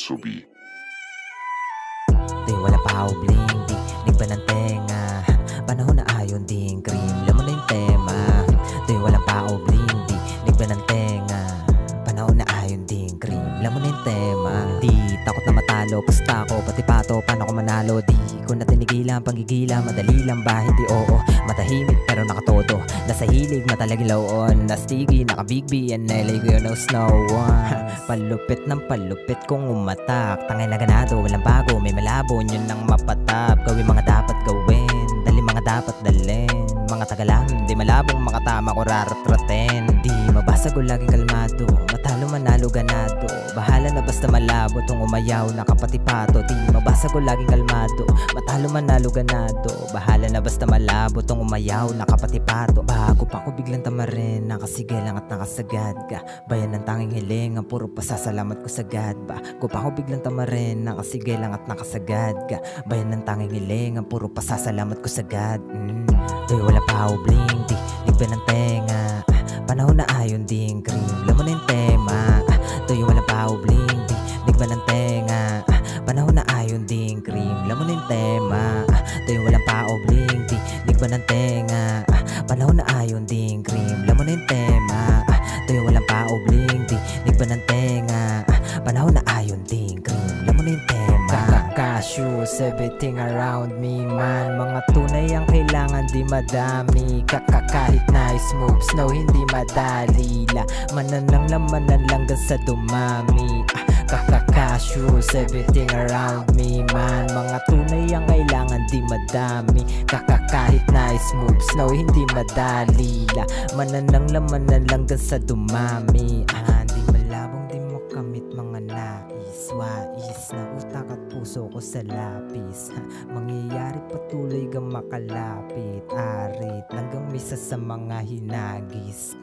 Subi. Di wala pa bling, di ba ng tenga? Panahon na ayon ding cream, alam mo na yung tema. Di wala pa bling, di ba ng tenga? Panahon na ayon ding cream, alam mo na yung tema. Di takot na matalo, basta ako pati pato, paano ko manalo? Di ko na tinigilan, panggigila, madali lang ba? Hindi oo, matahimik pero nakatodo. Nasa hilig, matalaging lawon, nastigi, nakabig B and LA ko knows no one. Palupit ng palupit kung umatak, tangay na ganado, walang bago, may malabo, yun ang mapatap. Gawin mga dapat gawin, dali mga dapat dalhin, mga tagalam, di malabong makatama ko raratratin. Di mabasa ko laging kalmado, matalo manalo ganado, bahala na basta malabo tong umayaw na kapatipato. Di mabasa ko laging kalmado, matalo manalo ganado, bahala na basta malabo tong umayaw na kapatipato. Bago pa ko biglang tamarin, nakasigalang at nakasagad ka, bayan ng tanging hiling, ang puro pasasalamat ko sagad. Bago pa ko biglang tamarin, nakasigalang at nakasagad ka, bayan ng tanging hiling, ang puro pasasalamat ko sagad. Di wala pa bling, di ba ng tenga? Panahon na ayon ding cream, alam mo na yung tema. Di wala pa bling, di ba ng tenga? Panahon na ayon ding cream, alam mo na yung tema. Di wala pa bling, di ba ng tenga? Panahon na ayon ding cream, alam mo na yung tema. Di wala pa bling, di ba ng tenga? Panahon na ayon ding cream, alam mo na yung tema. Kakashoes, everything around me man, mga tunay ang kailangan di madami. Kahit nice moves, no hindi madali la, manan lang hanggang sa dumami. Kakashoes, everything around me man, mga tunay ang kailangan di madami. Kahit nice moves, no hindi madali la, manan lang hanggang sa dumami. Di malabong di makamit mga nais, wais na utak at puso ko sa lapis. Mangyayari patuloy kang makalapit, arit hanggang misa sa mga hinagis.